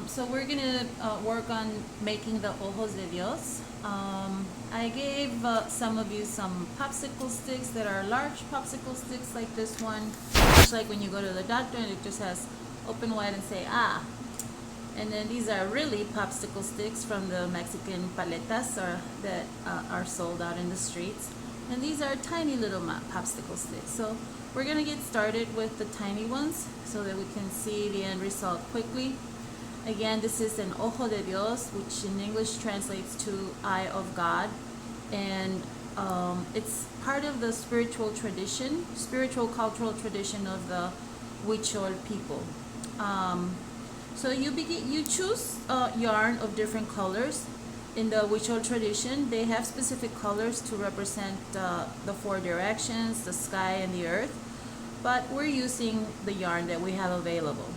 So we're gonna work on making the ojos de Dios. I gave some of you some popsicle sticks that are large popsicle sticks like this one. It's like when you go to the doctor and it just has open wide and say, ah. And then these are really popsicle sticks from the Mexican paletas that are sold out in the streets. And these are tiny little popsicle sticks. So we're gonna get started with the tiny ones so that we can see the end result quickly. Again, this is an ojo de Dios, which in English translates to eye of God. And it's part of the spiritual cultural tradition of the Huichol people. So you choose yarn of different colors. In the Huichol tradition, they have specific colors to represent the four directions, the sky and the earth. But we're using the yarn that we have available.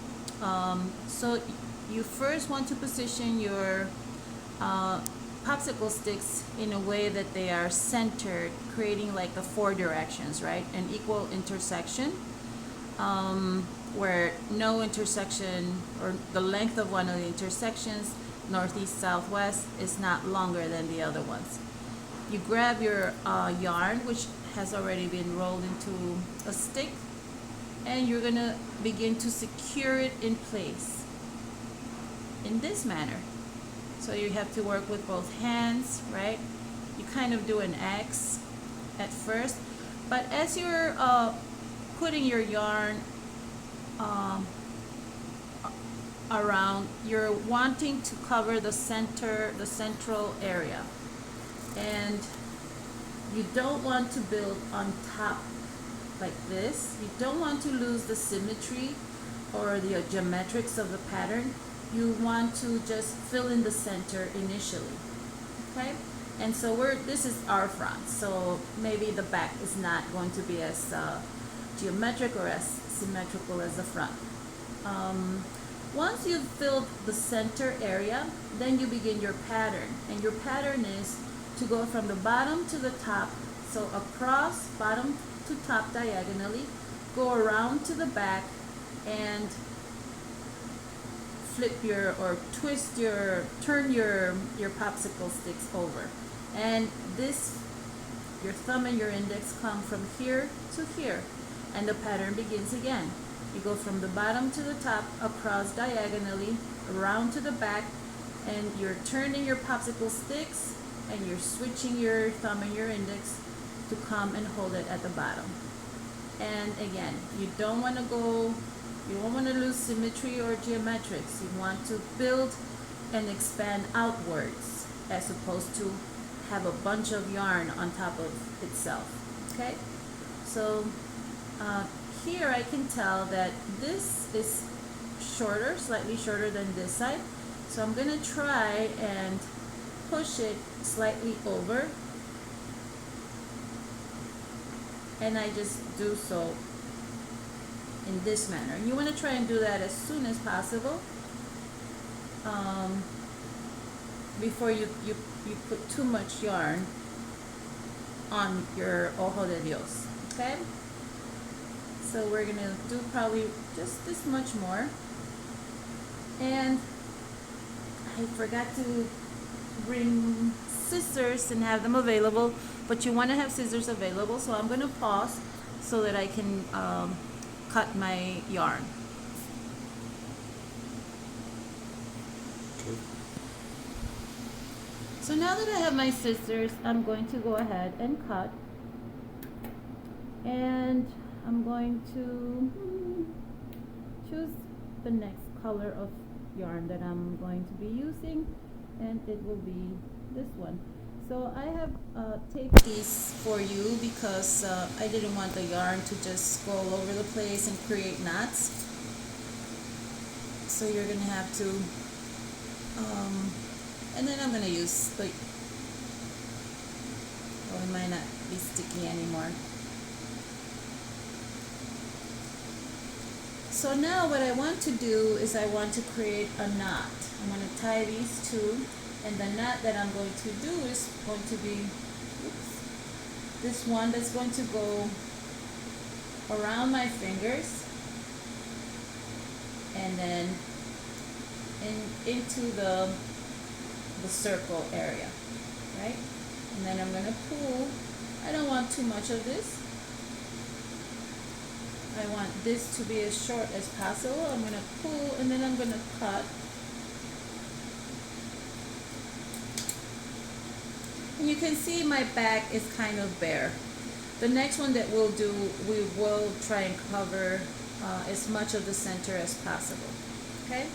So you first want to position your popsicle sticks in a way that they are centered, creating like the four directions, right? An equal intersection, where no intersection or the length of one of the intersections, northeast, southwest, is not longer than the other ones. You grab your yarn, which has already been rolled into a stick, and you're gonna begin to secure it in place in this manner. So you have to work with both hands, right? You kind of do an X at first, but as you're putting your yarn around, you're wanting to cover the central area, and you don't want to build on top like this. You don't want to lose the symmetry or the geometrics of the pattern. You want to just fill in the center initially, okay? And so this is our front, so maybe the back is not going to be as geometric or as symmetrical as the front. Once you've filled the center area, then you begin your pattern, and your pattern is to go from the bottom to the top, so across bottom to top diagonally, go around to the back, and turn your popsicle sticks over. And your thumb and your index come from here to here, and the pattern begins again. You go from the bottom to the top, across diagonally, around to the back, and you're turning your popsicle sticks, and you're switching your thumb and your index to come and hold it at the bottom. And again, you don't want to lose symmetry or geometrics. You want to build and expand outwards as opposed to have a bunch of yarn on top of itself. Okay? So here I can tell that this is shorter, slightly shorter than this side. So I'm going to try and push it slightly over. And I just do so in this manner. And you want to try and do that as soon as possible, before you put too much yarn on your ojo de Dios. Okay? So we're going to do probably just this much more. And I forgot to bring scissors and have them available, but you want to have scissors available, so I'm going to pause so that I can cut my yarn. Okay. So now that I have my scissors, I'm going to go ahead and cut, and I'm going to choose the next color of yarn that I'm going to be using, and it will be this one. So I have taped these for you because I didn't want the yarn to just go all over the place and create knots. So you're going to have to, and then I'm going to use it might not be sticky anymore. So now what I want to do is I want to create a knot. I'm going to tie these two. And the knot that I'm going to do is going to be this one that's going to go around my fingers and then into the circle area, right? And then I'm gonna pull. I don't want too much of this. I want this to be as short as possible. I'm gonna pull and then I'm gonna cut. And you can see my back is kind of bare. The next one that we'll do, we will try and cover as much of the center as possible. Okay?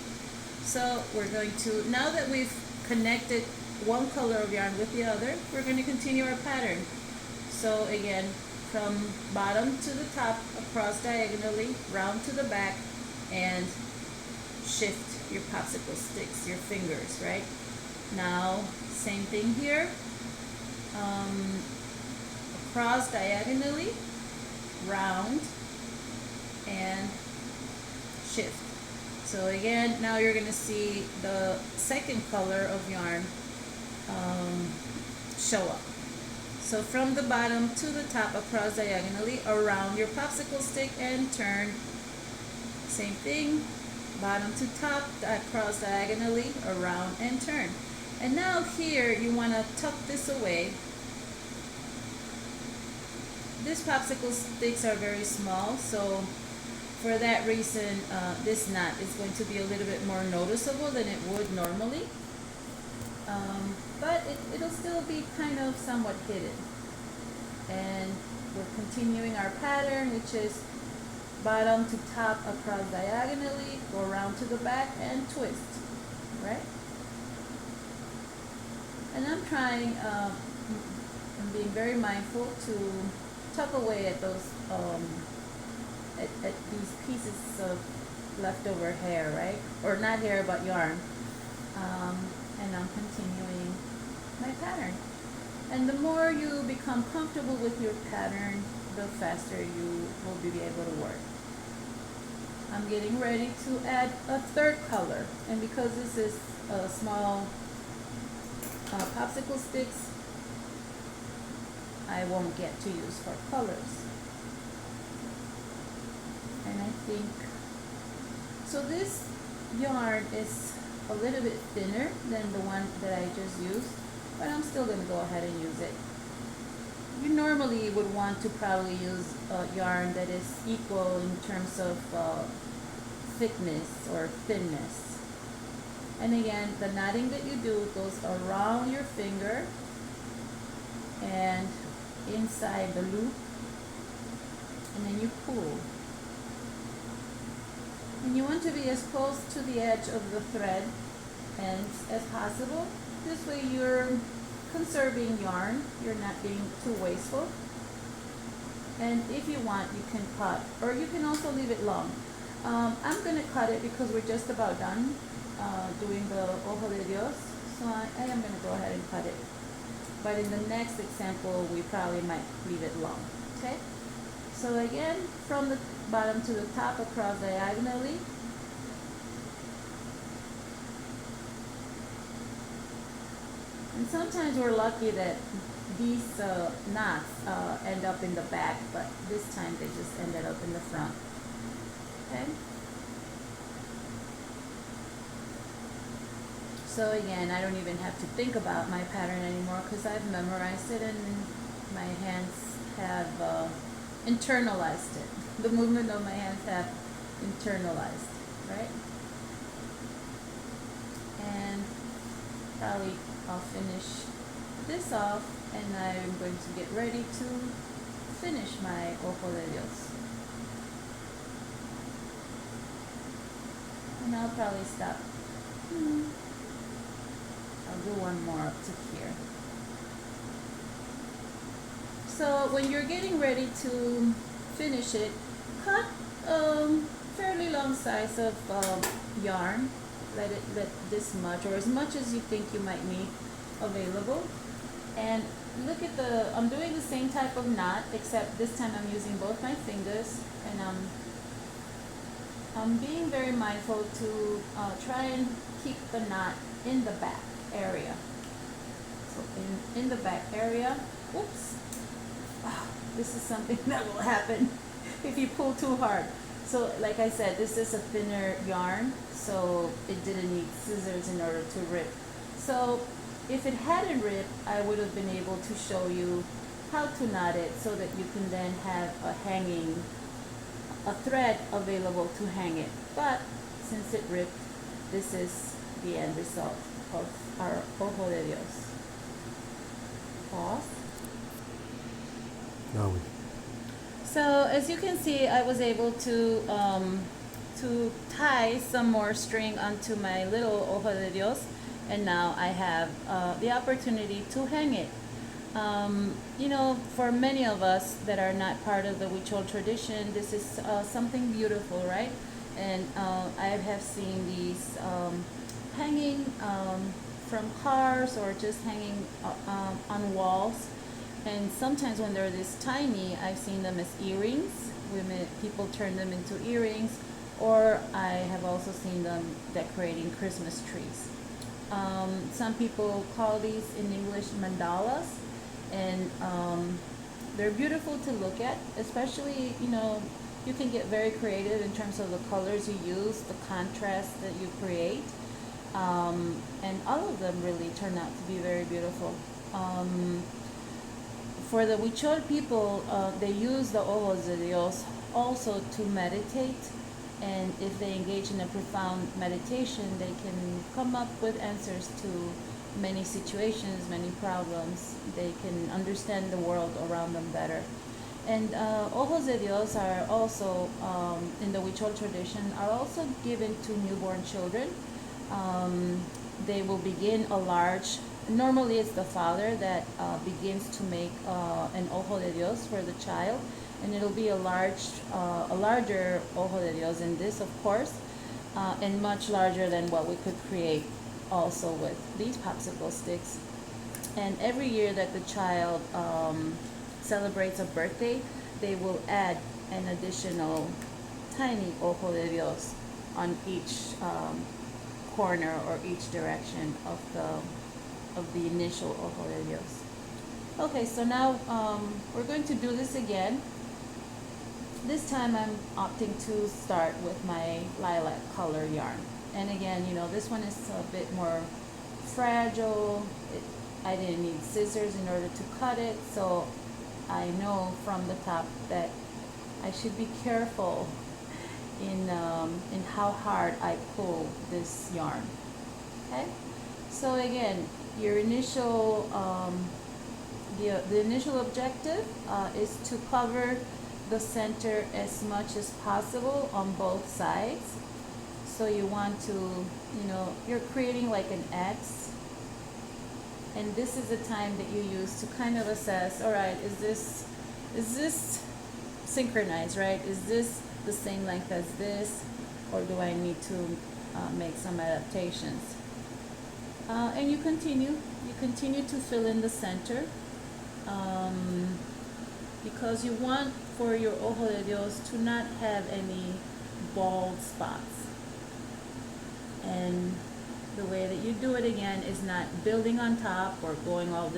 So we're going to, now that we've connected one color of yarn with the other, we're going to continue our pattern. So again, from bottom to the top, across diagonally, round to the back, and shift your popsicle sticks, your fingers, right? Now, same thing here. Across diagonally, round, and shift. So again, now you're going to see the second color of yarn show up. So from the bottom to the top, across diagonally, around your popsicle stick and turn. Same thing, bottom to top, across diagonally, around and turn. And now here you want to tuck this away. These popsicle sticks are very small, so for that reason, this knot is going to be a little bit more noticeable than it would normally. But it'll still be kind of somewhat hidden. And we're continuing our pattern, which is bottom to top, across diagonally, go around to the back and twist, right? And I'm trying, I'm being very mindful to tuck away at those, at these pieces of leftover hair, right? Or not hair, but yarn. And I'm continuing my pattern. And the more you become comfortable with your pattern, the faster you will be able to work. I'm getting ready to add a third color. And because this is a small popsicle sticks, I won't get to use for colors. And I think, so this yarn is a little bit thinner than the one that I just used, but I'm still going to go ahead and use it. You normally would want to probably use yarn that is equal in terms of thickness or thinness. And again, the knotting that you do goes around your finger and inside the loop, and then you pull. And you want to be as close to the edge of the thread ends as possible. This way you're conserving yarn, you're not being too wasteful. And if you want, you can cut, or you can also leave it long. I'm going to cut it because we're just about done doing the Ojo de Dios, so I am going to go ahead and cut it. But in the next example, we probably might leave it long, okay? So again, from the bottom to the top, across diagonally. And sometimes we're lucky that these knots end up in the back, but this time they just ended up in the front, okay? So again, I don't even have to think about my pattern anymore because I've memorized it and my hands have internalized it. The movement of my hands have internalized, right? And probably I'll finish this off and I'm going to get ready to finish my Ojo de Dios. And I'll probably stop. I'll do one more up to here. So when you're getting ready to finish it, cut fairly long size of yarn. Let this much or as much as you think you might need available. And look at I'm doing the same type of knot, except this time I'm using both my fingers, and I'm being very mindful to try and keep the knot in the back area. So in the back area, oops, this is something that will happen if you pull too hard. So like I said, this is a thinner yarn, so it didn't need scissors in order to rip. So if it hadn't ripped, I would have been able to show you how to knot it so that you can then have a thread available to hang it. But since it ripped, this is the end result of our Ojo de Dios. Pause. Now we. So as you can see, I was able to tie some more string onto my little Ojo de Dios, and now I have the opportunity to hang it. You know, for many of us that are not part of the Huichol tradition, this is something beautiful, right? And I have seen these hanging from cars or just hanging on walls. And sometimes when they're this tiny, I've seen them as earrings. People turn them into earrings, or I have also seen them decorating Christmas trees. Some people call these in English mandalas, and they're beautiful to look at, especially, you know, you can get very creative in terms of the colors you use, the contrast that you create, and all of them really turn out to be very beautiful. For the Huichol people, they use the Ojos de Dios also to meditate, and if they engage in a profound meditation, they can come up with answers to many situations, many problems. They can understand the world around them better. And Ojos de Dios are also, in the Huichol tradition, are also given to newborn children. They will begin a large, normally it's the father that begins to make an Ojo de Dios for the child, and it'll be a larger Ojo de Dios than this, of course, and much larger than what we could create also with these popsicle sticks. And every year that the child celebrates a birthday, they will add an additional tiny Ojo de Dios on each corner or each direction of the initial Ojo de Dios. Okay, so now we're going to do this again. This time I'm opting to start with my lilac color yarn. And again, you know, this one is a bit more fragile. I didn't need scissors in order to cut it, so I know from the top that I should be careful in how hard I pull this yarn. Okay, so again, your initial the initial objective is to cover the center as much as possible on both sides. So you want to, you know, you're creating like an X, and this is the time that you use to kind of assess, all right, is this synchronized, right? Is this the same length as this, or do I need to make some adaptations? And you continue to fill in the center, because you want for your Ojo de Dios to not have any bald spots. And the way that you do it again is not building on top or going all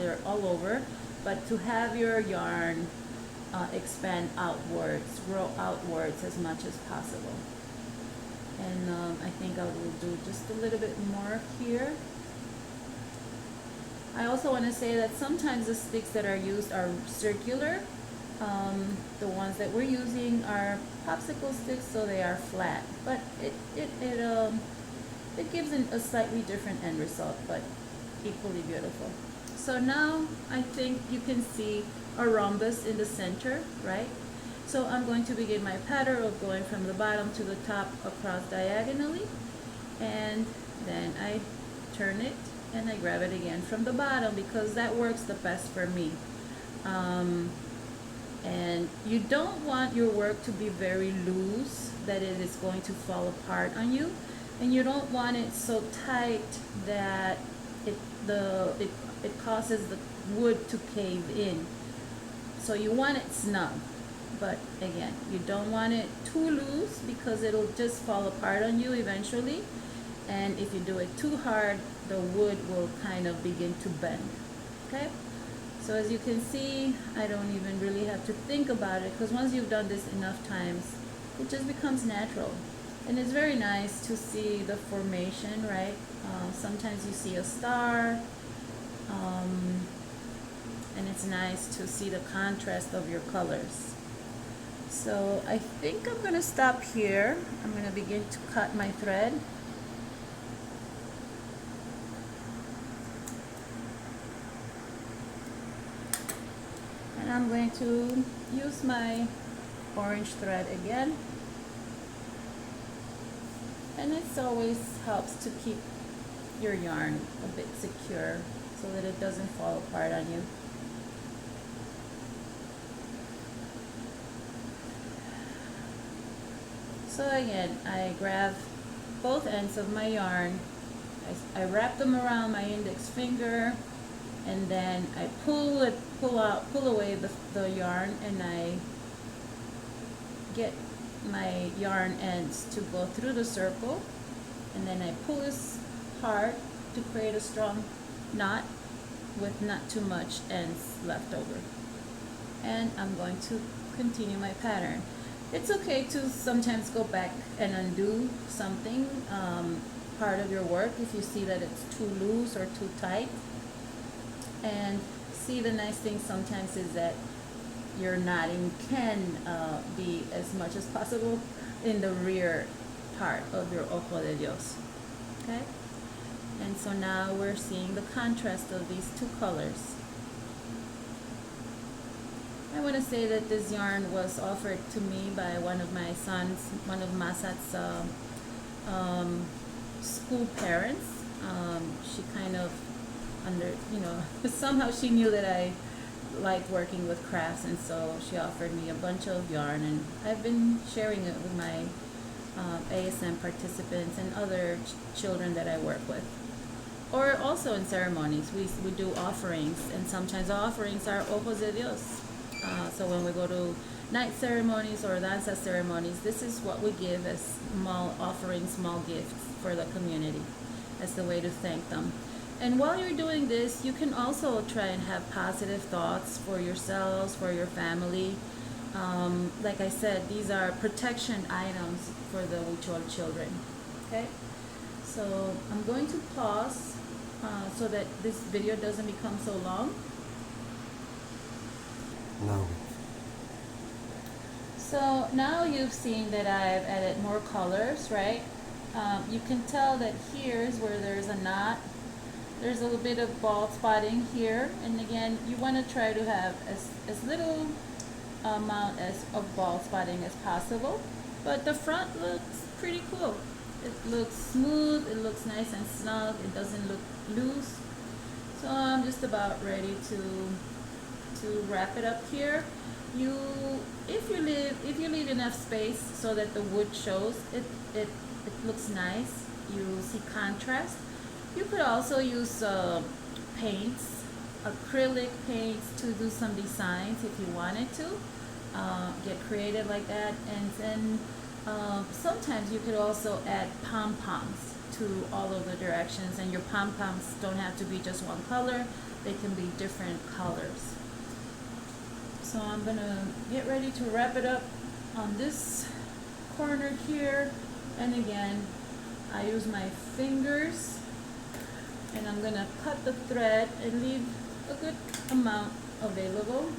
over, but to have your yarn expand outwards, grow outwards as much as possible. And I think I will do just a little bit more here. I also want to say that sometimes the sticks that are used are circular. The ones that we're using are popsicle sticks, so they are flat, but it gives a slightly different end result, but equally beautiful. So now I think you can see a rhombus in the center, right? So I'm going to begin my pattern of going from the bottom to the top across diagonally, and then I turn it and I grab it again from the bottom because that works the best for me. And you don't want your work to be very loose that it is going to fall apart on you, and you don't want it so tight that it causes the wood to cave in. So you want it snug, but again, you don't want it too loose because it'll just fall apart on you eventually. And if you do it too hard, the wood will kind of begin to bend. Okay? So as you can see, I don't even really have to think about it, because once you've done this enough times, it just becomes natural. And it's very nice to see the formation, right? Sometimes you see a star, um, and it's nice to see the contrast of your colors. So I think I'm going to stop here. I'm going to begin to cut my thread. And I'm going to use my orange thread again. And it always helps to keep your yarn a bit secure so that it doesn't fall apart on you. So again, I grab both ends of my yarn, I wrap them around my index finger, and then I pull away the yarn, and I get my yarn ends to go through the circle, and then I pull this hard to create a strong knot with not too much ends left over. And I'm going to continue my pattern. It's okay to sometimes go back and undo something, part of your work, if you see that it's too loose or too tight. And see, the nice thing sometimes is that your knotting can be as much as possible in the rear part of your Ojo de Dios. Okay? And so now we're seeing the contrast of these two colors. I want to say that this yarn was offered to me by one of my sons, one of Masat's school parents. She kind of somehow she knew that I liked working with crafts, and so she offered me a bunch of yarn, and I've been sharing it with my ASM participants and other children that I work with. Or also in ceremonies, we do offerings, and sometimes the offerings are Ojos de Dios. So when we go to night ceremonies or danza ceremonies, this is what we give as small offerings, small gifts for the community as the way to thank them. And while you're doing this, you can also try and have positive thoughts for yourselves, for your family. Like I said, these are protection items for the Huichol children. Okay? So I'm going to pause so that this video doesn't become so long. No. So now you've seen that I've added more colors, right? You can tell that here's where there's a knot. There's a little bit of bald spotting here, and again, you want to try to have as little amount of bald spotting as possible. But the front looks pretty cool. It looks smooth, it looks nice and snug, it doesn't look loose. So I'm just about ready to wrap it up here. If you leave enough space so that the wood shows, it looks nice. You see contrast. You could also use paints, acrylic paints, to do some designs if you wanted to. Get creative like that. And then sometimes you could also add pom-poms to all of the directions, and your pom-poms don't have to be just one color. They can be different colors. So I'm gonna get ready to wrap it up on this corner here. And again, I use my fingers, and I'm gonna cut the thread and leave a good amount available.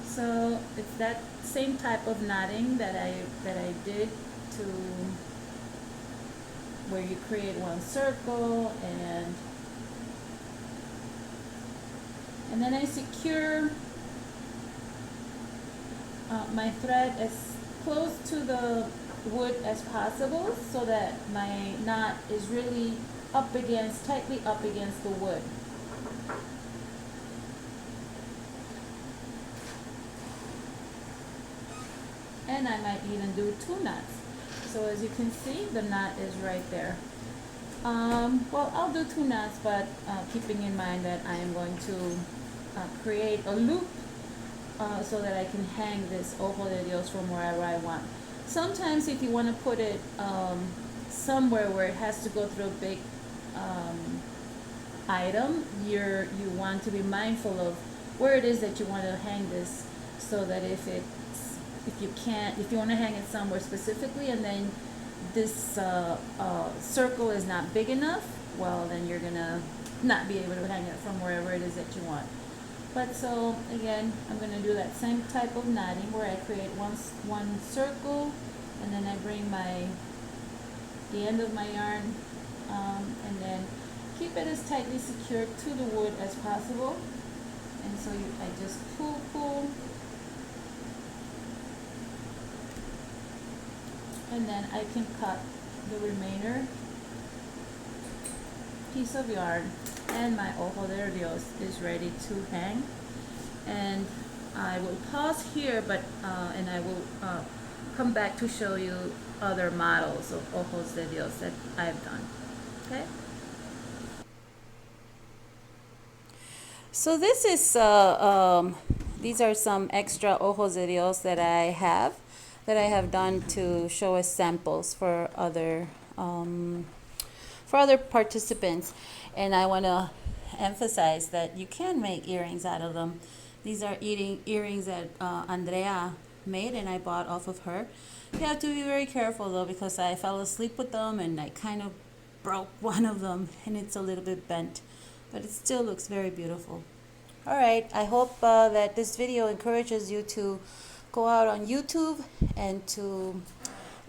So it's that same type of knotting that I did to where you create one circle, and then I secure my thread as close to the wood as possible so that my knot is really tightly up against the wood. And I might even do 2 knots. So as you can see, the knot is right there. Well, I'll do 2 knots, but keeping in mind that I am going to create a loop so that I can hang this Ojo de Dios from wherever I want. Sometimes if you want to put it somewhere where it has to go through a big item, you want to be mindful of where it is that you want to hang this, so that if it's if you can't, if you want to hang it somewhere specifically, and then this circle is not big enough, well, then you're gonna not be able to hang it from wherever it is that you want. But so again, I'm gonna do that same type of knotting where I create one circle, and then I bring the end of my yarn, and then keep it as tightly secured to the wood as possible. And so I just pull, and then I can cut the remainder piece of yarn, and my Ojo de Dios is ready to hang. And I will pause here, but and I will come back to show you other models of Ojos de Dios that I've done. Okay. So this is these are some extra Ojos de Dios that I have done to show as samples for other participants, and I want to emphasize that you can make earrings out of them. These are earrings that Andrea made, and I bought off of her. You have to be very careful though, because I fell asleep with them and I kind of broke one of them, and it's a little bit bent, but it still looks very beautiful. All right, I hope that this video encourages you to go out on YouTube and to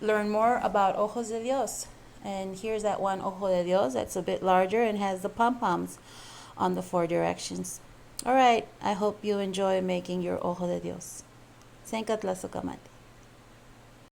learn more about Ojos de Dios. And here's that one Ojo de Dios that's a bit larger and has the pom-poms on the 4 directions. All right, I hope you enjoy making your Ojo de Dios. Thank God, Kamati.